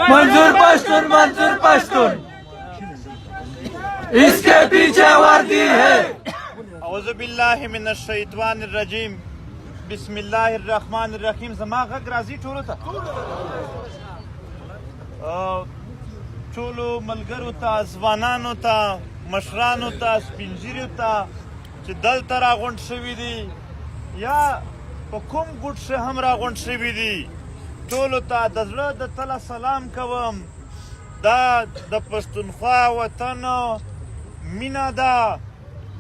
मंजूर पश्तून इसके पीछे वर्दी है। औज़ु बिल्लाहि मिनश शैतानिर रजीम बिस्मिल्लाहिर रहमानिर रहीम। ज़मा गग राज़ी ठोलो था ټولو ملګرو ته ځوانانو ته مشرانو ته سپین ږیرو ته چې دلته راغونډ شوي دي یا په کوم ګوټ ښه هم راغونډ شوي دي ټولو ته د زړه د تله سلام کوم. دا د پښتونخوا وطن مینه ده.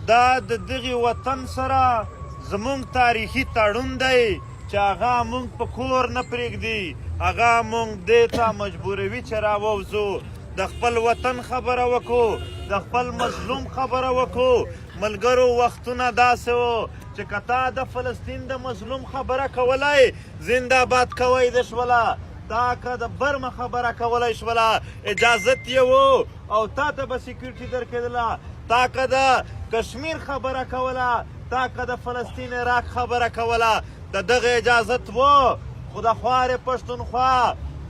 دا د دغې وطن سره زموږ تاریخي تړون دی چې هغه موږ په کور نه پرېږدي. هغه موږ دې ته مجبوروي چې راووځو، د خپل وطن خبره وکړو، د خپل مظلوم خبره وکړو. ملګرو وختونه داسې و چې که تا د فلسطین د مظلوم خبره کولی زنده‌باد کوی د شوله، تا که د برمه خبره کولی شوله اجازت یې و او تا ته به سیکیورټي درکېدله. تا که د کشمیر خبره کوله، تا که د فلسطین عراق خبره کوله د دغه اجازت و. خو د خوارې پښتونخوا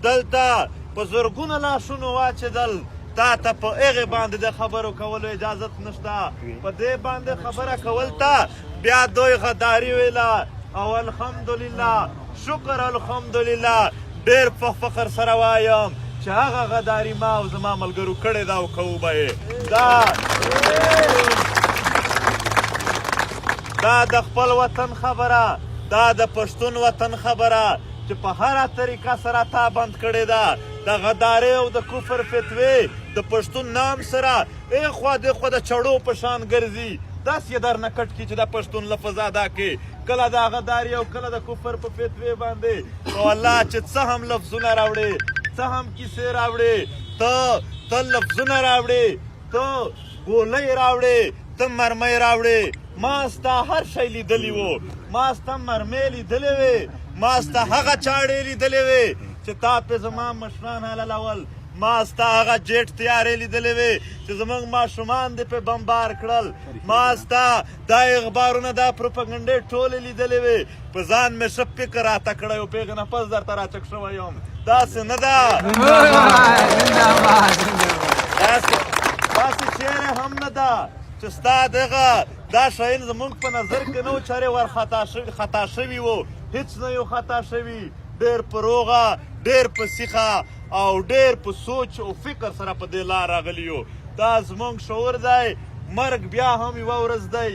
دلته په زرګونه لاشونه واچېدل، تا ته په هغې باندې د خبرو کولو اجازت نشته. په دې باندې خبره کول ته بیا دوی غداري ویله. او الحمدلله شکر الحمدلله ډېر په فخر سره وایم چې هغه غداري ما او زما ملګرو کړې ده او کوو به یې. دا د خپل وطن خبره، دا د پښتون وطن خبره چې په هره طریقه سره تا بند کړې ده. د غدارۍ او د کفر فتوې د پښتون نام سره ایخوا دېخوا د چړو په شان ګرځي. داسې یې در نه کټ کړي چې د پښتون لفظ ادا کړي، کله د غدارۍ او کله د کفر په فتوې باندې. او الله چې څه هم لفظونه راوړې، څه هم کیسې راوړې، ته لفظونه راوړې، ته ګولۍ راوړې، ته مرمۍ راوړې. ما ستا هر شی لیدلی و، ما ستا مرمۍ لیدلې وې، ما ستا هغه چاړې لیدلې وې چې تا پې زما مشران حلالول، ما ستا هغه جیټ تیارې لیدلې وې چې زموږ ماشومان دې پې بمبار کړل، ما ستا دا اخبارونه دا پروپاګنډې ټولې لیدلې وې. په ځان مې ښه فکر راته کړی و، پېغې نه پس درته راچک شوی یم. داسې نه ده، داسې چیرې هم نه ده چې ستا دغه دا شیان زموږ په نظر کې نه و چارې ور خطا شوي وو. هېڅ نه یو خطا شوي، ډېر په روغه، ډېر په سیخه او ډېر په سوچ او فکر سره په دې لار راغلي یو. دا زموږ شعور دی. مرګ بیا هم یوه ورځ دی.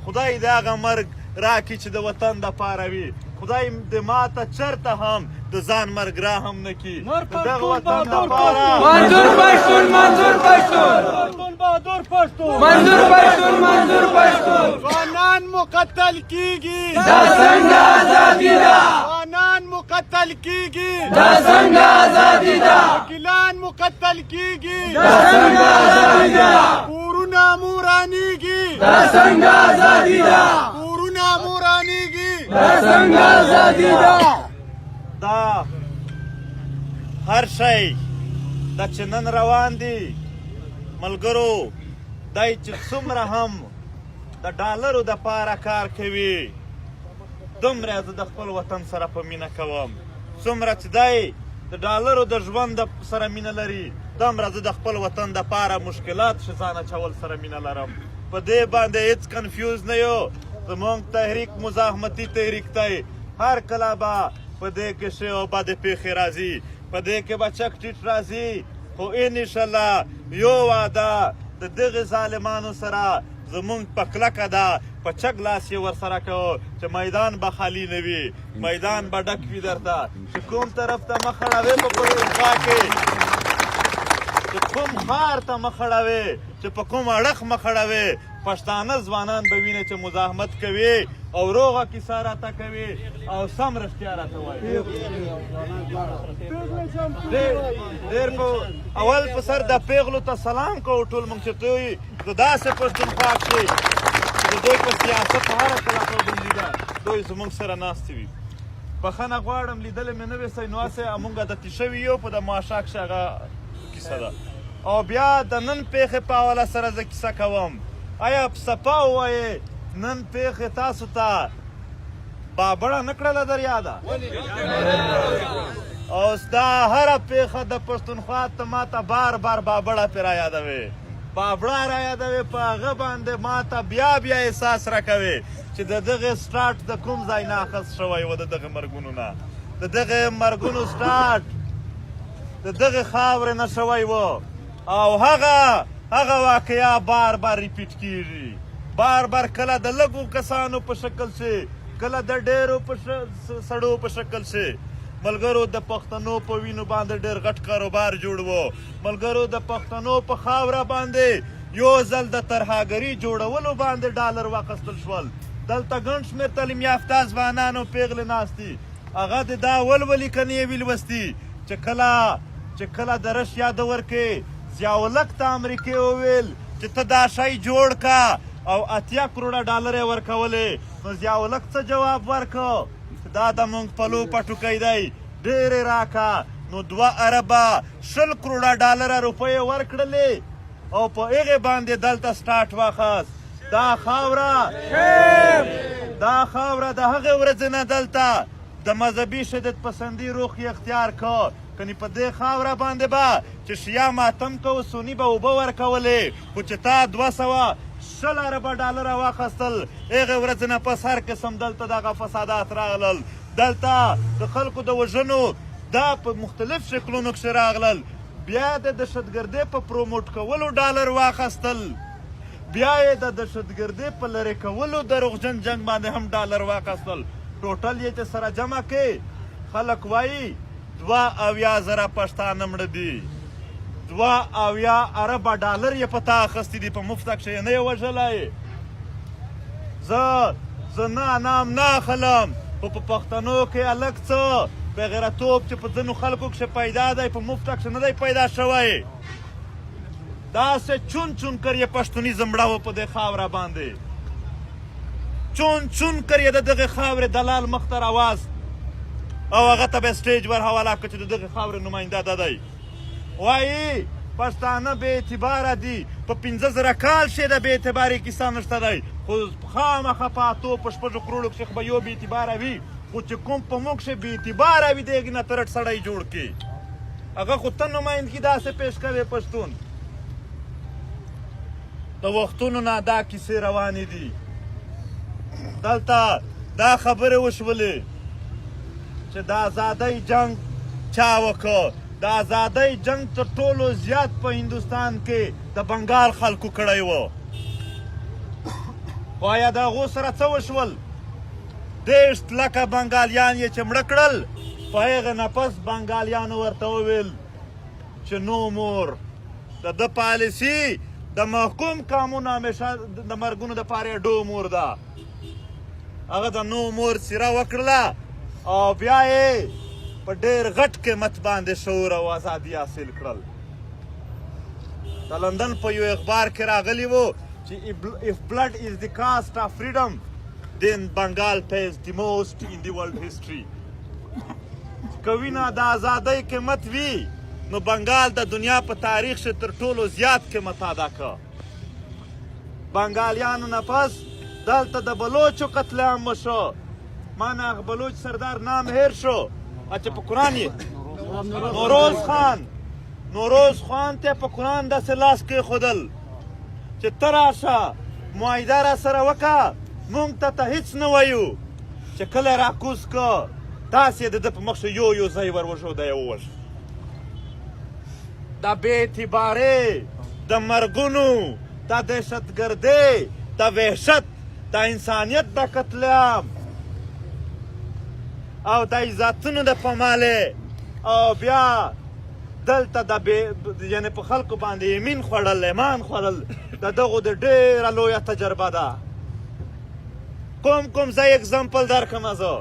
خدای د هغه مرګ راکړي چې د وطن دپاره وي. خدای دې ماته چېرته هم د ځان مرګ را هم نه کړي. د دغه وطن دپاره منظور پښتون، منظور پښتون، بهادر پښتون، منظور پښتون، منظور پښتون. ځوانان مو قتل کیږي، دا څنګه ازادي ده؟ ځوانان مو قتل کیږي، دا څنګه ازادي ده؟ وکیلان مو قتل کیږي، دا څنګه ازادي ده؟ کورونه مو ورانېږي، دا څنګه ازادي ده؟ کورونه مو ورانېږي، دا څنګه ازادي ده؟ دا هر شی دا چې نن روان دي ملګرو، دی چې څومره هم د ډالرو دپاره کار کوي دومره زه د خپل وطن سره په مینه کوم. څومره چې دی د ډالرو د ژوند سره مینه لري دومره زه د خپل وطن دپاره مشکلات ښه ځان اچول سره مینه لرم. په دې باندې هېڅ کنفیوز نه یو. زموږ تحریک مزاحمتي تحریک دی. هر کله به په دې کې ښې او بدې پیښې راځي، په دې کې به چک ټیټ راځي. خو انشاءالله یو وعده د دغې ظالمانو سره زمونږ په کلکه ده، په چک لاس یې ورسره کوو چې میدان به خالي نه وي، میدان به ډک وي درته. چې کوم طرف ته مخ اړوې په پښتونخوا کې، چې کوم ښار ته مخ اړوې، چې په کوم اړخ مخ اړوې، پښتانه ځوانان به وینې چې مزاحمت کوي او روغه کیسه راته کوي او سم رښتیا راته وایي. ډېر په اول په سر د پیغلو ته سلام کوو ټول موږ چې دوی د داسې پښتونخوا کښې چې د دوی په سیاست هره کله پابندي ده دوی زموږ سره ناستې وي. بخښنه غواړم لیدلی مې نه وې سی نو هسې موږ عادتي شوي یو په د معاشا کښې هغه کیسه ده. او بیا د نن پیښې په حواله سره زه کیسه کوم. آیا په صفا ووایې نن پیښې تاسو ته بابړه نه کړله دریا ده او ستا هره پیښه د پښتونخوا ته ما ته بار بار بابړه پې را یادوې بابړه را یادوې په هغه باندې ما ته بیا بیا احساس راکوې چې د دغې سټارټ د کوم ځای نه اخذ شوی و د دغې مرګونو نه د دغې مرګونو سټارټ د دغې خاورې نه شوی و او هغه واقعیا بار بار ریپیټ کیږي بار بار کله د لږو کسانو په شکل شي کله د ډېرو سړو په شکل شي ملګرو د پښتنو په وینو باندې ډېر غټ کاروبار جوړ و ملګرو د پښتنو په خاوره باندې یو ځل د ترهاګري جوړولو باندې ډالر واخیستل شول دلته ګڼ شمېر تعلیم یافته ځوانانو پیغلې ناست دي هغه د دا ولولي که نه یې وي لوستي چې کله د رش یاده ورکې ضیاءالحق ته امریکې وویل چې ته دا شی جوړ که او 80 کروړه ډالر یې ورکولې نو ضیاءالحق څه جواب ورکړ دا د مونږ پلو پټوکی دی ډېرې راکه نو 2 اربه 20 کروړه ډالره روپۍ ورکړلې او په هغې باندې دلته سټارټ واخست دا خاوره د هغې ورځې نه دلته د مذهبي شدت پسندي روخ یې اختیار کړ کنې په دې خاوره باندې به چې شیعه ماتم کو سني به اوبه ورکولې خو چې تا 220 اربه ډالره واخیستل هغې ورځې نه پس هر قسم دلته دغه فسادات راغلل دلته د خلکو د وژنو دا په مختلف شکلونو کښې راغلل بیا د دهشتګردۍ په پروموټ کولو ډالر واخیستل بیا یې د دهشتګردۍ په لرې کولو دروغجن جنګ باندې هم ډالر واخیستل ټوټل یې چې سره جمع کړې خلک وایي 72,000 پښتانه مړه دي 72 اربه ډالر یې په تا اخیستي دي په مفته کښې یې نه یې وژلی زه نه نام نه اخلم خو په پښتنو کې هلک څه بېغیرتوب چې په ځینو خلکو کښې پیدا دی په مفته کښې نه دی پیدا شوی داسې چون چون کر یې پښتونیزم مړه و په دې خاوره باندې چون چون کر یې د دغې خاورې دلال مخ ته راواست او هغه ته به یې سټیج ور حواله کړه چې د دغې خاورې نماینده ده دی وایي پښتانه بې اعتباره دي په 15,000 کال شي د بې اعتبارۍ کیسه نشته دی خو خامخا په 8 کروړو کښې خو به یو بې اعتباره وي خو چې کوم په موږ کښې بې اعتباره وي د هغې نه ترټ سړی جوړ کړي هغه خو ته نمایندګي داسې پیش کوې پښتون د وختونو نه دا کیسې روانې دي دلته دا خبرې وشولې چې د ازادۍ جنګ چا وکړ د ازادۍ جنګ تر ټولو زیات په هندوستان کې د بنګال خلکو کړی و خو آیا د هغو سره څه وشول 10 لکه بنګالیان یې چې مړه کړل په هغې نه پس بنګالیانو ورته وویل چې نو مور د ده پالیسي د محکوم قانون همیشه د مرګونو دپاره یې ډو مور ده هغه د نو مور څیره وکړله او بیا یې په ډېر غټ قیمت باندې شعور او ازادي حاصل کړل د لندن په یو اخبار کې راغلی و چې if blood is the cost of freedom then Bengal pays the most in the world history که وینه د ازادۍ قیمت وي نو بنګال د دنیا په تاریخ کې تر ټولو زیات قیمت ادا کړ بنګالیانو نه پس دلته د بلوچو قتل عام وشو ما نه هغه بلوچ سردار نام هیر شو چې په قرآن یې نوروز خان ته په قرآن داسې لاس کېښودل چې ته راشه معاهده را سره وکړه موږ ته هېڅ نه وایو چې کله یې راکوز کړه تاسې یې د ده په مخ یو ځای ور وژو دی یې ووژ د بې اعتبارۍ د مرګونو د دهشتګردۍ د وحشت د انسانیت د قتل عام او د عزتونو د پامالۍ او بیا دلته یعنې په خلکو باندې ایمان خوړل د دغو د ډېره لویه تجربه ده کوم ځای اگزامپل درکړم زه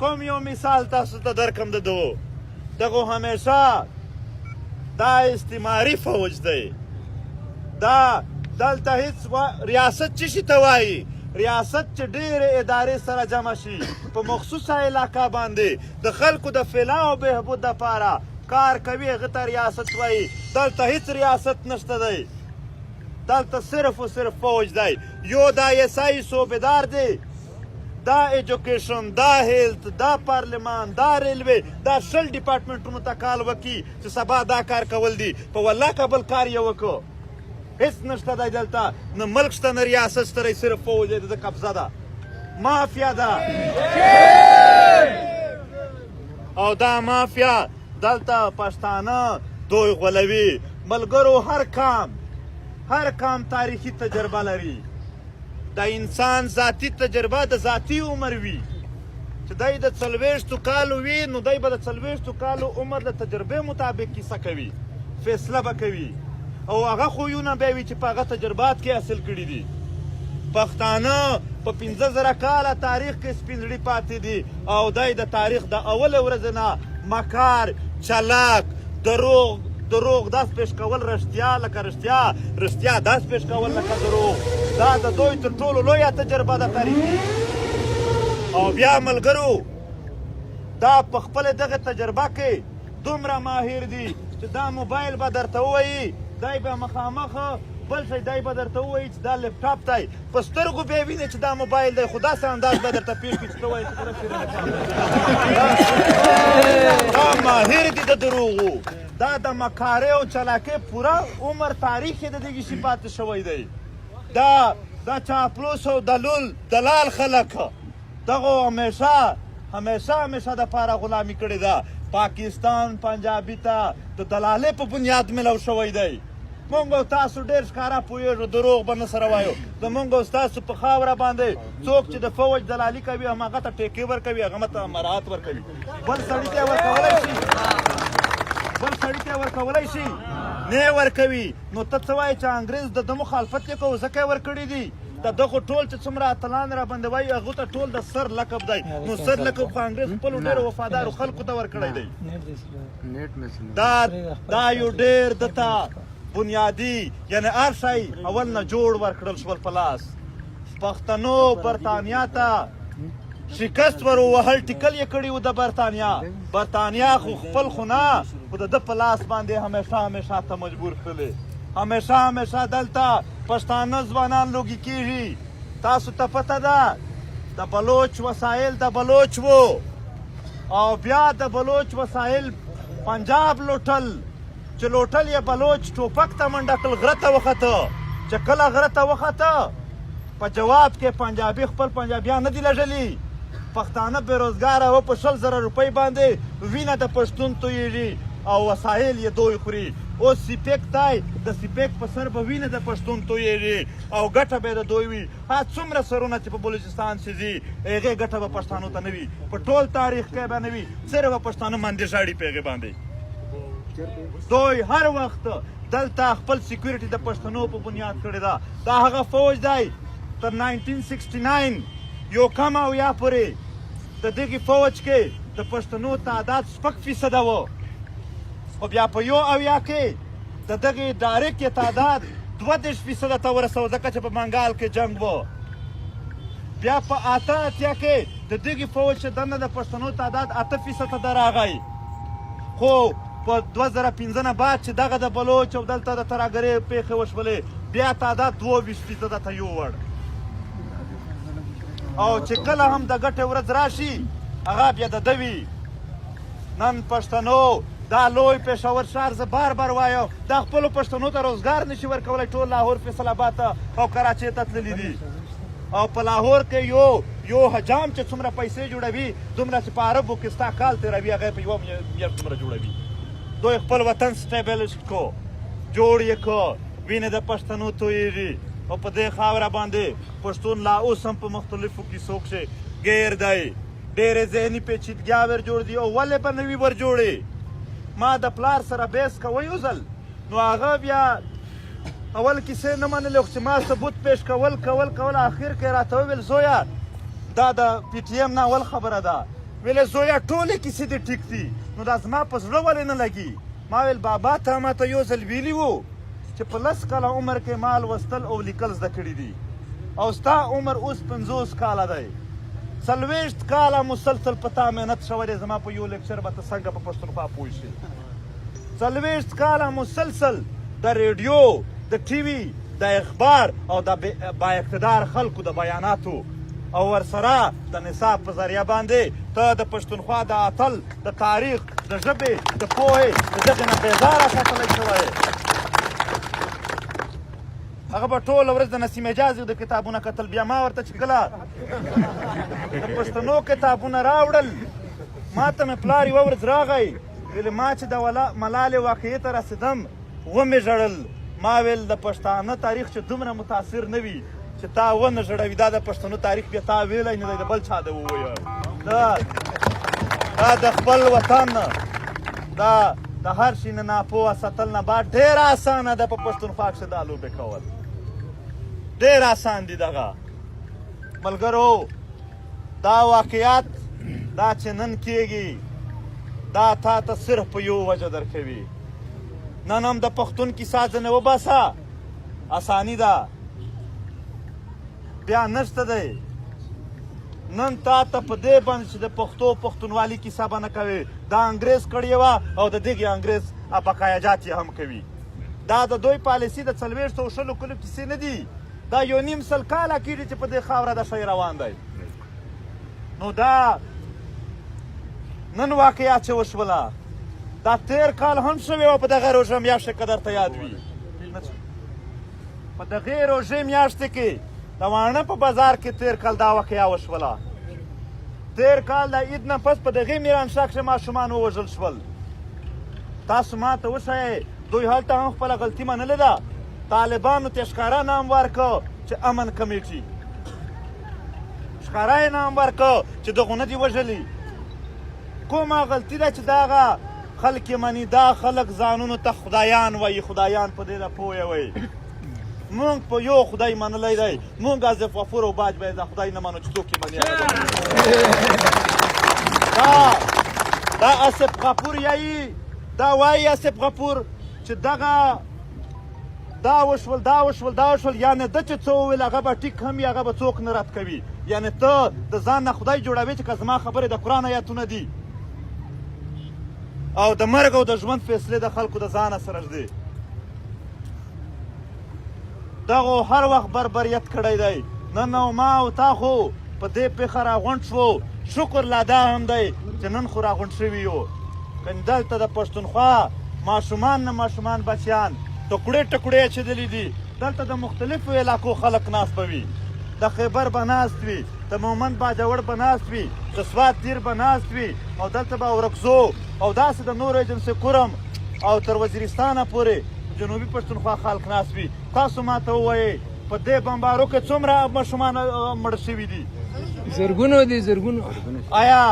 کوم یو مثال تاسو ته درکړم د دغو همیشه دا استعماري فوج دی دا دلته هېڅ ریاست څه شي ته وایي ریاست چې ډېرې ادارې سره جمع شي په مخصوصه علاقه باندې د خلکو د فلاح او بهبود دپاره کار کوي هغه ته ریاست وایي دلته هېڅ ریاست نشته دی دلته صرف و صرف فوج دی یو د ISI صوبیدار دی دا ایجوکیشن، دا هیلث، دا پارلمان، دا ریلوے، دا 20 ډپارټمنټونو ته کال وکړي چې سبا دا کار کول دي. په والله که بل کار یې وکړو هېڅ نشته دی دلته، نه ملک شته نه ریاست شته دی، صرف فوج دی، د قبضه ده، مافیا ده. او دا مافیا دلته پښتانه دوی غولوي. ملګرو هر کام تاریخي تجربه لري. د انسان ذاتي تجربه د ذاتي عمر وي چې دی د 40 کالو وي، نو دی به د 40 کالو عمر د تجربې مطابق کیسه کوي، فیصله به کوي، او هغه خویونه به وي چې په هغه تجربات کې حاصل کړي دي. پښتانه په 15,000 کاله تاریخ کې سپینزړي پاتې دي، او دی د تاریخ د اول ورځې نه مکار، چلاک، دروغ داس پیش کول رښتیا لکه رښتیا داس پیش کول لکه دروغ، دا د دوی تر ټولو لویه تجربه ده تاریخي. او بیا ملګرو دا په خپل دغه تجربه کې دومره ماهر دي چې دا موبایل به درته ووایي، دی به مخامخ بل شی دی به درته ووایي چې دا لپټاپ دی، په سترګو به یې ویني چې دا موبایل دی، خو داسې انداز به درته پېښ کړي چې ته وایې چې دا ماهر دي د دروغو. دا د مکارۍ او چلاکۍ پوره عمر تاریخ یې د دغې شي پاتې شوی دی. دا چاپلوس او دلال خلک دغو همیشه د پاره غلامي کړې ده. پاکستان پنجابي ته د دلالۍ په بنیاد ملو شوی دی. مونږ او تاسو ډېر ښکاره پوهېږو، دروغ به نه سره وایو. زمونږ او ستاسو په خاوره باندې څوک چې د فوج دلالي کوي هماغه ته ټیکې ورکوي، هغه ته مراعات ورکوي. بل سړي ته ورکولی شي نه ورکوي. نو ته څه وایې چې انګرېز د ده مخالفت یې کوو ځکه یې ورکړي دي. د دغو ټول چې څومره اتلان را باندې وایي هغو ته ټول د سر لقب دی. نو سر لقب خو انګرېز خپلو ډېرو وفادارو خلکو ته ورکړی دی. دا یو ډېر دته بنیادي یعنې هر شی اول نه جوړ ورکړل شول په لاس. پښتنو برطانیا ته شکست ور ووهل، ټیکل یې کړي و د برطانیا خو خپل خو نه، خو د ده په لاس باندې همیشه ته مجبور کړلې. همیشه دلته پښتانه ځوانان لوګي کېږي. تاسو ته پته ده د بلوچ وسایل د بلوچ وو، او بیا د بلوچ وسایل پنجاب لوټل، چې لوټل یې بلوچ ټوپک ته منډه کړل، غره ته وخته. چې کله غره ته وخته په جواب کې پنجابي خپل پنجابیان نه دي لږلي، پښتانه بېروزګاره و، په 20,000 روپۍ باندې وینه د پښتون تویېږي او وسایل یې دوی خوري. اوس سیپیک دی، د سیپیک په سر به وینه د پښتون تویېږي او ګټه به یې د دوی وي. څومره سرونه چې په بلوچستان چې ځي هغې ګټه به پښتانو ته نه وي، په ټول تاریخ کې به نه وي، صرف به پښتانه باندې ژاړي په هغې باندې. دوی هر وخت دلته خپل سیکورټي د پښتنو په بنیاد کړې ده. دا هغه فوج دی تر 1969 یو کم اویا پورې د دغې فوج کې د پښتنو تعداد 6% و، خو بیا په 1 کې د دغې ډایرکټ تعداد 32% ته ورسوه، ځکه چې په بنګال کې جنګ و. بیا په 88 کې د دغې فوج چې دننه د پښتنو تعداد 8% ته راغی، خو په 2015 نه بعد چې دغه د بلوچ او دلته د ترهګرۍ پېښې وشولې بیا تعداد 22% ته یووړ. او چې کله هم د ګټې ورځ راشي هغه بیا د ده وي. نن پښتنو دا لوی پېښور ښار زه بار وایم دا خپلو پښتنو ته روزګار نشي ورکولی، ټول لاهور فیصل آباد ته او کراچۍ ته تللي دي. او په لاهور کې یو حجام چې څومره پیسې جوړوي دومره چې په عربو کې ستا کال تېروي هغه په 1 میاشت دومره جوړوي. دوی خپل وطن سټیبلش کو، جوړ یې کو، وینې د پښتنو تویېږي. او په دې خاوره باندې پښتون لا اوس هم په مختلفو کیسو کښې ګیر دی. ډېرې ذهني پیچیدګیا ور جوړ دي او ولې به نه وي ور جوړې. ما د پلار سره بحث کوی یو ځل، نو هغه بیا اول کیسې نه منلې، خو چې ما ثبوت پیش کول اخر کې راته وویل زویه دا د PTM نه اول خبره ده. ویلې زویه ټولې کیسې دې ټیک دي، نو دا زما په زړه ولې نه لګي. ما ویل بابا ته ماته یو ځل ویلي وو چې په 10 کاله عمر کې ما لوستل او لیکل زده کړي دي، او ستا عمر اوس 50 کاله دی. 40 کاله مسلسل په تا محنت شوی دی. زما په یو لیکچر به ته څنګه په پښتونخوا پوه شې. 40 کاله مسلسل د ریډیو، د TV، د اخبار او د با اقتدار خلکو د بیاناتو او ورسره د نصاب په ذریعه باندې ته د پښتونخوا د اتل د تاریخ د ژبې د پوهې د دغې نه بیزاره ساتلی شوی هغه به ټوله ورځ د نسیم حجازي د کتابونه کتل بیا ما ورته چې کله د پښتنو کتابونه راوړل ما ته مې پلار یوه ورځ راغی ویلې ما چې د ملالې واقعې ته رسېدم ومې ژړل ما ویل د پښتانه تاریخ چې دومره متاثر نه وي چې تا ونه ژړوي دا د پښتنو تاریخ بیا تا ویلی نه دی د بل چا د ووایه دا د خپل وطن دا د هر شي نه ناپوهه ساتل نه بعد ډېر اسانه ده په پښتونخوا کښې دا لوبې کول ډېر اسان دي دغه ملګرو دا واقعیت دا چې نن کېږي دا تا ته صرف په یو وجه درکوي نن هم د پښتون کیسه ځنې وباسه اساني ده بیا نشته دی نن تا ته په دې باندې چې د پښتو پښتونوالي کیسه به نه کوې دا انګریز کړې وه او د دغې انګریز بقایاجات یې هم کوي دا د دوی پالیسي د 420 کلو کیسې نه دي دا یو نیم سل کاله کېږي چې په دې خاوره دا شی روان دی نو دا نن واقعه چې وشوله دا تېر کال هم شوې وه په دغه روژه میاشتې که درته یاد وي په دغې روژې میاشتې کې د واڼه په بازار کې تېر کال دا واقعه وشوله تېر کال د عید نه پس په دغې میرانشاه کښې ماشومان ووژل شول تاسو ما ته وښایئ دوی هلته هم خپله غلطي منلې ده طالبانو ته ښکاره نام ورکړ چې امن کمیټي ښکاره یې نام ورکړ چې دغونه دي وژلي کومه غلطي ده چې دغه خلک یې مني دا خلک ځانونو ته خدایان وایي خدایان په دې نه پوه وایي مونږ په یو خدای منلی دی مونږ آصف غفور او باج باید دا خدای نه منو چې څوک یې مني دا آصف غفور یایي دا وایي آصف غفور چې دغه دا وشول یعنې ده چې څه وویل هغه به ټیک هم وي هغه به څوک نه رد کوي یعنې ته د ځان نه خدای جوړوې چې که زما خبرې د قرآن آیاتونه دي او د مرګ او د ژوند فیصلې د خلکو د ځانه سره ږدي دغو هر وخت بربریت کړی دی نن او ما او تا خو په دې پېښه راغونډ شوو شکر لا دا هم دی چې نن خو راغونډ شوي یو که دلته د پښتونخوا ماشومان نه ماشومان بچیان ټکړې ټکړې اچېدلي دي دلته د مختلفو علاقو خلک ناست به وي د خیبر به ناست وي د مومند باجوړ به ناست وي د سوات تیر به ناست وي او دلته به ورکزو او داسې د نورو ایجنسي کورم او تر وزیرستانه پورې جنوبي پښتونخوا خلک ناست وي تاسو ما ته ووایئ په دې بمبارو کې څومره ماشومان مړه شوي دي زرګونو دي زرګونو آیا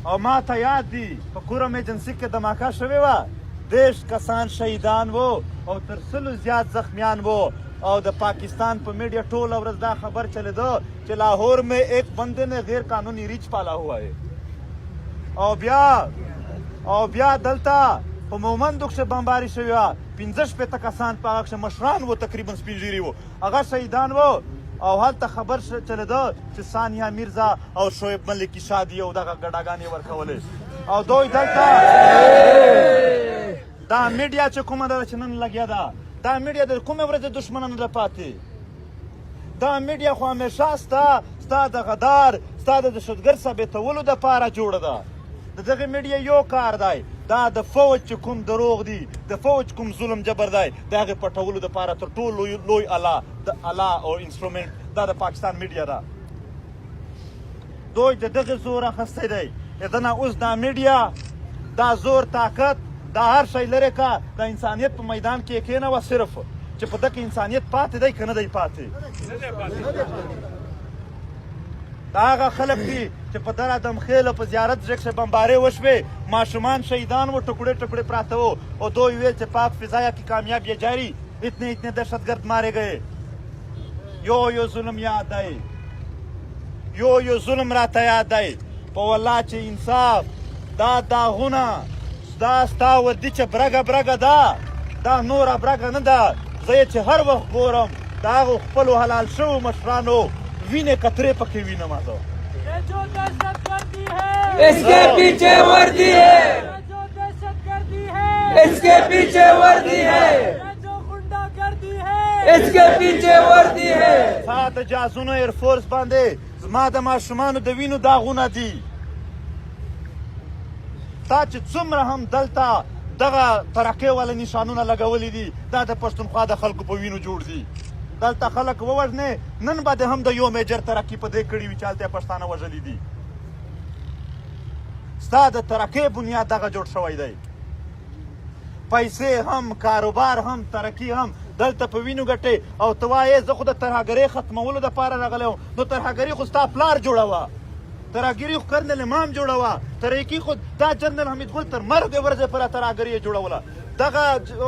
او ما ته یاد دي په کورم ایجنسي کې دماکه شوې وه 10 کسان شهیدان وو او تر 100 زیات زخمیان وو اور د پاکستان په میډیا ټوله ورځ دا خبر چلیده چې لاہور میں ایک بندے نے غیر قانونی ریچ پالا ہوا ہے او بیا دلته په مومندو کښې بمباري شوې وه 15 کسان په هغه کښې مشران وو تقریبا سپین ږیري وو هغه شهیدان وو او هلته خبر چلیده چې ثانیه میرزا او شعیب ملکي شادي او دغه ګډاګانې ورکولې او دوی دلته دا میډیا چې کومه ده چې نن لګیا ده دا میډیا د کومې ورځې دښمنه نه ده پاتې دا میډیا خو همیشه ستا د غدار ستا د دهشتګرد ثابتولو دپاره جوړه ده د دغې میډیا یو کار دی دا د فوج چې کوم دروغ دي د فوج کوم ظلم جبر دی د هغې پټولو دپاره تر ټولو لوی اله او انسټرومنټ دا د پاکستان میډیا ده دوی د دغې زور اخیستی دی د نه اوس دا میډیا دا زور طاقت دا هر شی لرې که د انسانیت په میدان کې یې کېنوه صرف چې په دغه انسانیت پاتې دی که نه دی پاتې دا هغه خلک دي چې په دغه دمخیل په زیارت ځای کښې بمبارې وشوې ماشومان شهیدان و ټکړې ټکړې پراته وو او دوی ویل چې پاک فضایا کی کامیابی جاری اتنے دہشت گرد مارے گئے یو ظلم یاد دی یو ظلم راته یاد دی په والله چې انصاف دا داغونه دا ستا ودي چې برګه ده دا نوره برګه نه ده زه یې چې هر وخت ګورم د هغو خپلو حلال شوو مشرانو وینې قطرې پکې وینم زه اس کے پیچھے وردی ہے اس کے پیچھے وردی ہے اس کے پیچھے وردی ہے ساتھ د جهازونو ایرفورس باندې زما د ماشومانو د وینو داغونه دي. تا چې څومره هم دلته دغه ترقۍ والا نشانونه لګولي دي دا د پښتونخوا د خلکو په وینو جوړ دي. دلته خلک ووژنې نن به د هم د یو میجر ترقي په دې کړي وي چې هلته یې پښتانه وژلي دي. ستا د ترقۍ بنیاد دغه جوړ شوی دی. پیسې هم کاروبار هم ترقي هم دلته په وینو ګټې او ته وایې زه خو د ترهګرۍ ختمولو دپاره راغلی وم. نو ترهګري خو ستا پلار جوړوه، ترهګري خو کرنل امام جوړوه، ترقي خو دا جنرال حمید ګل تر مرګه ورځې پوره ترهګري یې جوړوله. دغه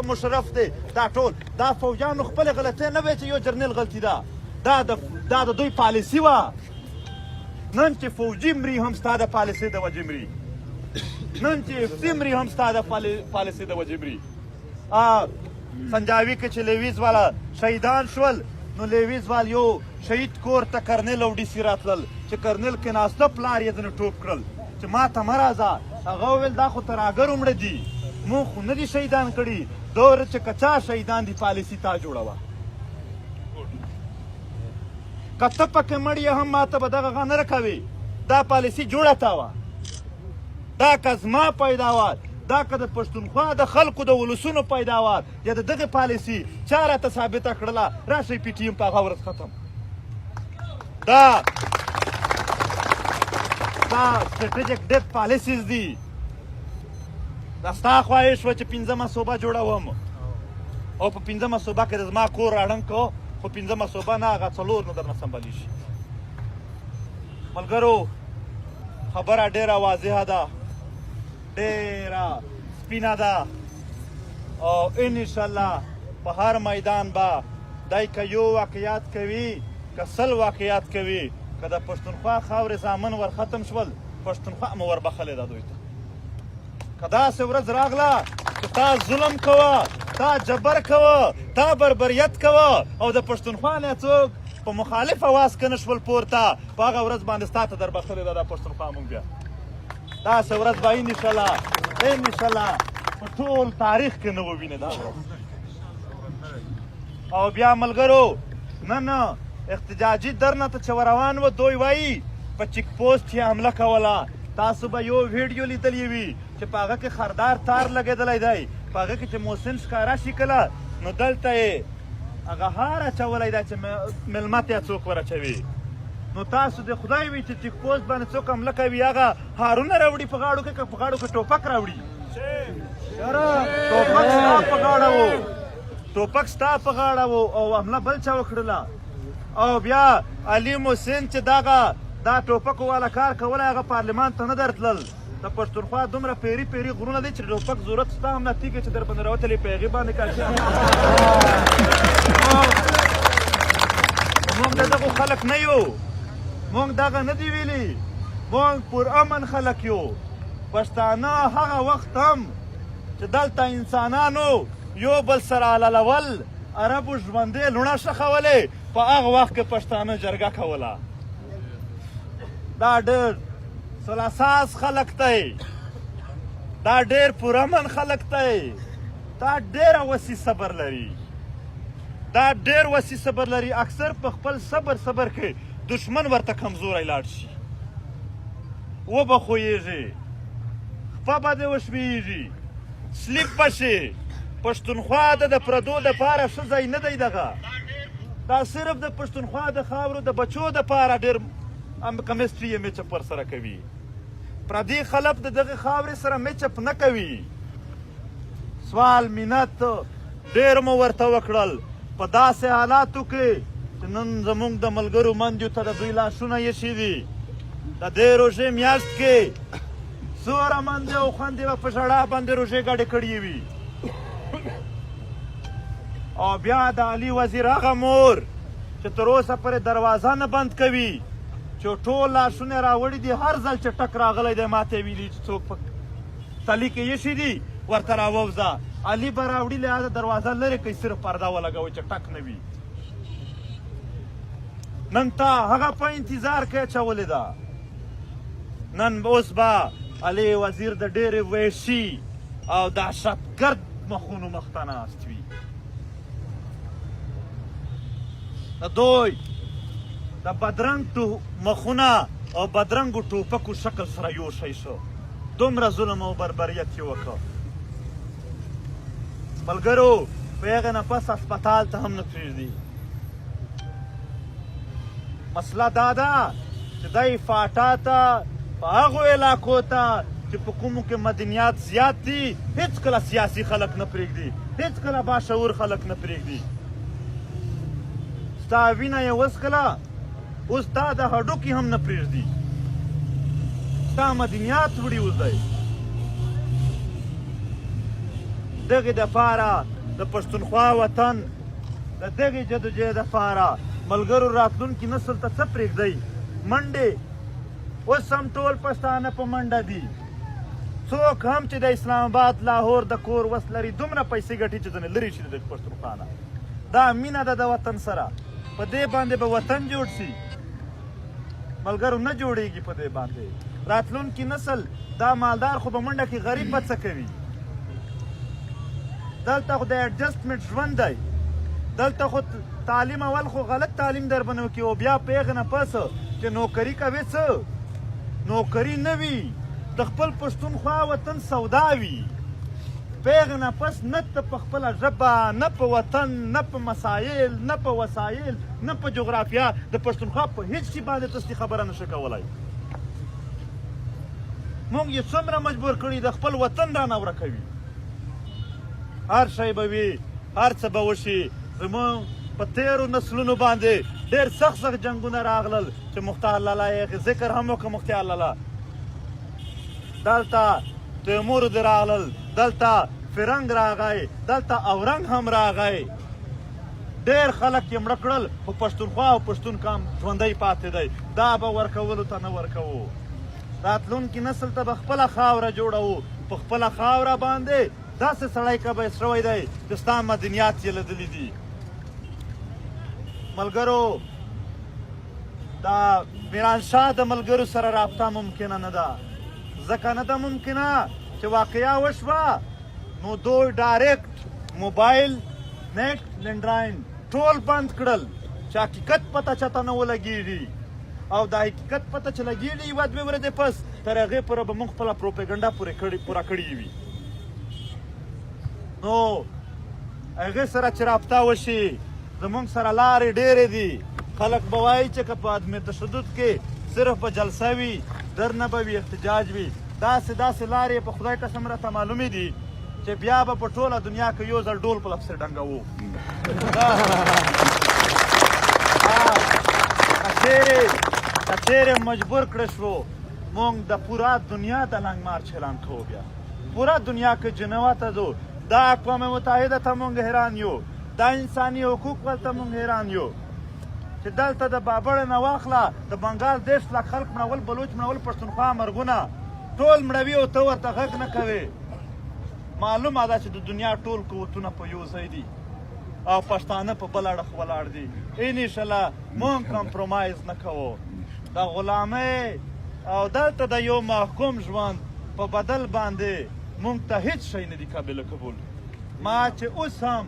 مشرف دی دا ټول دا فوجیانو خپلې غلطۍ نه وی چې یو جرنیل غلطي ده، دا د دوی پالیسي وه. نن چې فوجي مري هم ستا د پالیسۍ د وجې مري، نن چې افسي مري هم ستا د پالیسۍ د وجې مري. سنجاوي کې چې لیویز والا شهیدان شول نو لیویز وال یو شهید کور ته کرنل او ډي سي راتلل چې کرنل کې ناسته پلار یې ځنې ټوپ کړل چې ما ته مه راځه. هغه وویل دا خو ترهګر ومړه دي، مونږ خو نه دي شهیدان کړي. دور چې که چا شهیدان دي پالیسي تا جوړوه. که ته پکې مړ یې هم ما ته به دغه نه راکوې. دا پالیسي جوړه تا وه، دا که زما پیداوار، دا که د پښتونخوا د خلکو د ولسونو پیداوار یا د دغې پالیسي چا راته ثابته کړله راشئ پي ټي ایم په هغه ورځ ختم. دا سټریټیک ډیت پالیسیز دي. دا ستا خواهش وه چې پنځمه صوبه جوړوم او په پنځمه صوبه کې د زما کور راړنګ کو، خو پنځمه صوبه نه هغه څلور نه درنه سمبالي شي. ملګرو خبره ډېره واضحه ده، ډېره سپینه ده او انشاءالله په هر میدان به دی که یو واقعیات کوي که سل واقعیات کوي که د پښتونخوا خاورې زامن ور ختم شول پښتونخوا مو ور بخلې ده دوی ته. که داسې ورځ راغله چې تا ظلم کوه، تا جبر کوه، تا بربریت کوه او د پښتونخوا نه څوک په مخالف اواز که نه شول پورته په هغه ورځ باندې ستا ته در بخلې ده دا پښتونخوا مونږ بیا. داسې ورځ به انشاءالله په ټول تاریخ کې نه ووینې دا ورځ. او بیا ملګرو نن احتجاجي درنه ته چې روان و دوی وایي په چیک پوسټ یې حمله کوله. تاسو به یو ویډیو لیدلی وي چې په هغه کې خردار تار لګېدلی دی، په هغه کې چې محسن ښکاره شي کله نو دلته یې هغه هار اچولی دی چې مېلمه ته یې څوک ور اچوي. نو تاسو د خدای وي چې چیک پوسټ باندې څوک حمله کوي هغه هارونه راوړي په غاړو کې که په غاړو کې ټوپک راوړي. ټوپک ستا په غاړه و، ټوپک ستا په غاړه و او حمله بل چا وکړله. او بیا علي محسن چې دا ټوپکو والا کار کولی هغه پارلمان ته نه درتلل. د پښتونخوا دومره پیري پیري غرونه دی چې ټوپک ضرورت ستا هم نه تیږي چې در باندې راوتلی په هغې باندې کاشي. موږ د دغو خلک نه یو، مونږ دغه نه دی ویلي، مونږ پرامن خلک یو. پښتانه هغه وخت هم چې دلته انسانانو یو بل سره عللول، عربو ژوندۍ لوڼه شخولې، په هغه وخت کې پښتانه جرګه کوله. دا ډېر سلاساس خلک دی، دا ډېر پرامن خلک دی، دا ډېره وسي صبر لري، دا ډېر وسي صبر لري. اکثر په خپل صبر کې دشمن ورته کمزوری لاړ شي، وبه خویږي، خپه به دې وشویږي، سلیپ به شي. پښتونخوا د پردو دپاره ښه ځای نه دی. دغه دا صرف د پښتونخوا د خاورو د بچو دپاره ډېر کمیسټري یې میچپ ورسره کوي. پردي خلک د دغې خاورې سره میچپ نه کوي. سوال منت ډېر مو ورته وکړل په داسې حالاتو کې چې نن زموږ د ملګرو منډیو ته د دوی لاسونه ایښي دي. د دې روژې میاشت کې څومره منډې او خویندې به په ژړا باندې روژې ګډې کړې وي. او بیا د علي وزیر هغه مور چې تر اوسه پورې دروازه نه بند کوي چې ټول لاسونه راوړي دي، هر ځل چې ټک راغلی دی ما ته یې ویلي چې څوک په تلي کې ایښي دي ورته راووځه. علي به راوړي لهذا دروازه لرې کوي، صرف پرده ولګوئ چې ټک نه وي. نن تا هغه په انتظار کې اچولې ده. نن اوس به علي وزیر د ډېرې وحشي او دهشتګرد مخونو مخ ته ناست وي. د دوی د بدرنګ مخونه او بدرنګو ټوپکو شکل سره یو شی شو. دومره ظلم او بربریت یې وکړ. ملګرو په هغې نه پس هسپتال ته هم نه پرېږدي. مسله دا ده چې دی فاټا ته په هغو علاقو ته چې په کومو کې مدنیات زیات دي هېڅکله سیاسي خلک نه پرېږدي، هېڅکله باشعور خلک نه پرېږدي. ستا وینه یې وڅښله اوس تا د هډوکي هم نه پرېږدي. ستا مدنیات وړي اوس دی. دغې دپاره د پښتونخوا وطن د دغې جدوجهد دپاره ملګرو راتلونکي نسل ته څه پرېږدئ؟ منډې اوس هم ټول پښتانه په منډه دي. څوک هم چې د اسلام آباد لاهور د کور وس لري دومره پیسې ګټي چې ځنې لرې شي د پښتونخوا نه. دا مینه ده د وطن سره. په دې باندې به وطن جوړ شي. ملګرو نه جوړېږي په دې باندې. راتلونکي نسل دا مالدار خو په منډه کې غریب به څه کوي؟ دلته خو د ایډجسټمنټ ژوند دی. دلته خو تعلیم اول خو غلط تعلیم در بنو کې او بیا په هغې نه پس چې نوکري کوې څه نوکري نه وي د خپل پښتونخوا وطن سودا وي. په هغې نه پس نه ته په خپله ژبه نه په وطن نه په مسایل نه په وسایل نه په جغرافیه د پښتونخوا په هیڅ شي باندې تاسې خبره نشئ کولی. موږ یې څومره مجبور کړي د خپل وطن رانه ورکوي. هر شی به وي هر څه به وشي. زموږ په تیرو نسلونو باندې ډېر سخت سخت جنګونه راغلل چې مختار لالا یې ذکر هم وکړه. مختار لالا دلته تیمور دې راغلل، دلته فرنګ راغی، دلته اورنګ هم راغی. ډېر خلک یې مړه کړل خو پښتونخوا او پښتون قام ژوندی پاتې دی. دا به ورکولو ته نه ورکوو. راتلونکي نسل ته به خپله خاوره جوړوو. په خپله خاوره باندې داسې سړی کبه شوی دی چې ستا مدنیات یې لیدلي دي. ملګرو دا میرانشاه د ملګرو سره رابطه ممکنه نه ده. ځکه نه ده ممکنه چې واقعه وشوه نو دوی ډایرکټ موبایل نیټ لینډلاین ټول بند کړل چې حقیقت پته چاته نه ولګېږي. او د حقیقت پته چې لګېږي یوه دوې ورځې پس تر هغې پورې به موږ خپله پروپیګنډا پوره کړې وي. نو هغې سره چې رابطه وشي زموږ سره لارې ډېرې دي. خلک به وایي چې که په عدم تشدد کې صرف به جلسه وي درنه به وي احتجاج وي داسې لارې په خدای قسم راته معلومې دي چې بیا به په ټوله دنیا کې یو ځل ډول په لپسې ډنګوو. که چیرې مجبور کړه شو موږ د پورا دنیا د لنګ مارچ اعلان کوو. بیا پورا دنیا کې جنوا ته ځو. دا اقوام متحده ته موږ حیران یو. دا انساني حقوق ولته موږ حیران یو چې دلته د بابړې نه واخله د بنګال 10 لک خلک مړول، بلوچ مړول، پښتونخوا مرګونه ټول مړوي او ته ورته غږ نه کوې. معلومه ده چې د دنیا ټول قوتونه په یو ځای دي او پښتانه په بل اړخ ولاړ دي. انشاءالله موږ کمپرومایز نه کوو. د غلامۍ او دلته د یو محکوم ژوند په بدل باندې موږ ته هیڅ شی نه دي قابل قبول. ما چې اوس هم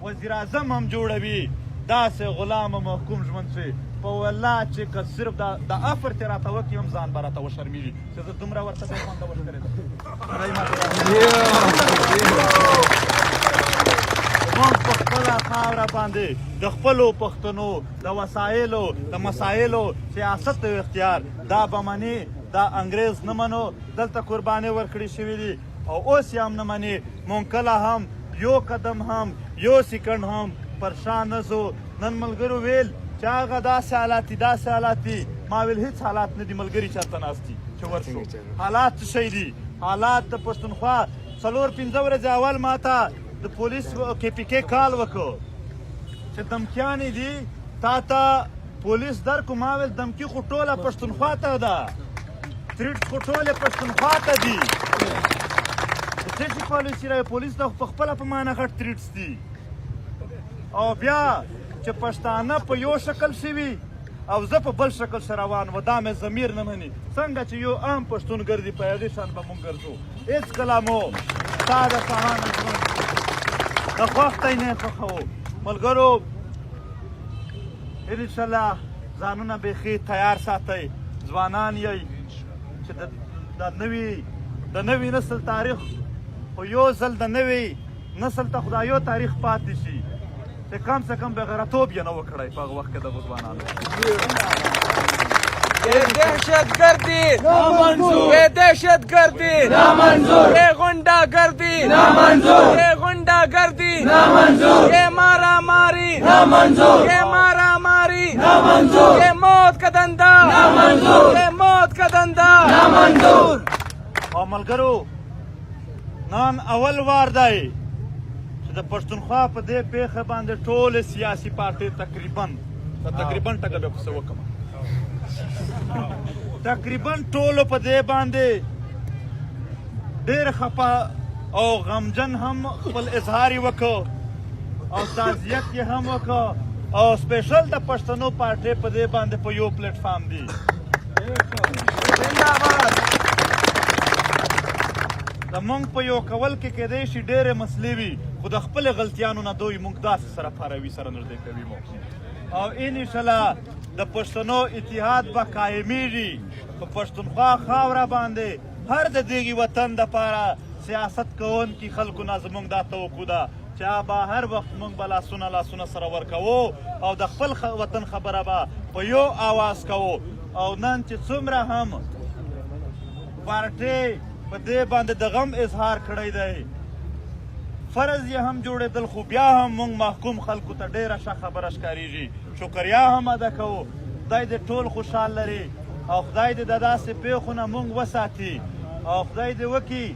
وزیر اعظم هم جوړوي داسې غلام او محکوم ژوند چې په والله چې که صرف د افر ترې راته وکړي هم ځان به راته وشرمېږي چې زه دومره ورته خوندور کړېدم. موږ په خپله خاوره باندې د خپلو پښتنو د وسایلو د مسایلو سیاست او اختیار دا به مني. دا انګریز نه منو. دلته قربانۍ ورکړې شوي دي او اوس یې هم نه مني. موږ کله هم یو قدم هم یو سیکنډ هم پر شا نه ځو. نن ملګرو ویل چې هغه داسې حالات دي داسې حالات دي. ما ویل هېڅ حالات نه دي ملګري چېرته ناست دي چې ورشو. حالات څه شی دي؟ حالات د پښتونخوا 4-5 ورځې اول ما ته د پولیس KPK کال وکړو چې دمکیانې دي تا ته پولیس درکو. ما ویل دمکي خو ټوله پښتونخوا ته ده، تریټ خو ټولې پښتونخوا ته دي. څه شي پالیسي راوي؟ پولیس د په خپله په معنی غټ تریټس دي. او بیا چې پښتانه په یو شکل شوي او زه په بل شکل سره روان و دا مې ضمیر نه مني. څنګه چې یو عام پښتون ګرځي په هغې شان به مونږ ګرځو. هېڅکله مو ستا د شاهانه ژوند د خوښ تی نه خوښوو. ملګرو انشاءالله ځانونه بیخي تیار ساتئ ځوانان یئ چې د نوي نسل تاریخ خو یو ځل د نوي نسل ته خدایو تاریخ پاتې شي چې کم سے کم بغیرتوب یې نه وکړی په هغه وخت کې دغو ځوانانو ये दहशत गर्दी नामंजूर, ये दहशत गर्दी नामंजूर, ये गुंडा गर्दी नामंजूर, ये गुंडा गर्दी नामंजूर, ये मारा मारी नामंजूर, ये मारा मारी नामंजूर, ये मौत का धंधा नामंजूर, ये मौत का धंधा नामंजूर. او ملګرو نن اول وار دی چې د پښتونخوا په دې پیښه باندې ټولې سیاسي پارټۍ تقریبا ټکه به څه وکړم تقریبا ټولو په دې باندې ډېر خفه او غمجن هم خپل اظهار یې وکړ او تعزیت یې هم وکړ او سپیشل د پښتنو پارټۍ په دې باندې په یو پلیټ فارم دی د مونږ په یو کول کې کیدای شي ډېرې مسلې وي خو د خپلې غلطیانو نه دوی مونږ داسې سره پاروي سره نږدې کوي مو او انشاءالله د پښتنو اتحاد به قایمیږي په پښتونخوا خاوره باندې هر د دغې وطن دپاره سیاست کوونکي خلکو نه زموږ دا توقع ده چې به هر وخت موږ به لاسونه سره ورکوو او د خپل وطن خبره به په یو آواز کوو او نن چې څومره هم پارټۍ په دې باندې د غم اظهار کړی دی فرض یې هم جوړېدل خو بیا هم موږ محکوم خلکو ته ډېره ښه خبره ښکارېږي شکریا هم ادا کوو خدای دې ټول خوشحال لري او خدای دې د داسې پیښو نه موږ وساتي او خدای دې وکړي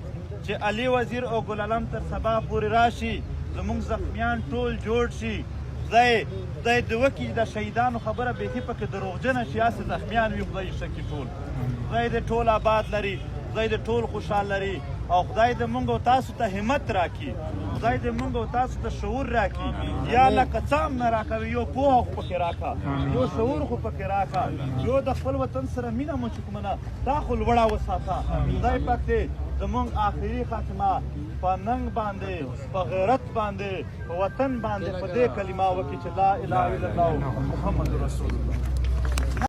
چې علي وزیر او ګلعلم تر سبا پورې راشي زموږ زخمیان ټول جوړ شي خدای دې وکړي د شهیدانو خبره بیخي پکې دروغجنه شي هسې زخمیان وي خدای یې شکي ټول خدای دې ټول آباد لري خدای دې ټول خوشحال لري او خدای دې موږ او تاسو ته همت راکړي خدای دې موږ او تاسو ته شعور راکړي یا لکه څه هم نه راکوي یو پوهه خو پکې راکړه یو شعور خو پکې راکړه یو د خپل وطن سره مینه مو چې کومه ده دا خو لوړه وساته خدای پاک دې زموږ آخري خاتمه په ننګ باندې په غیرت باندې په وطن باندې په دې کلمه وکړي چې لا اله الا الله محمد رسول الله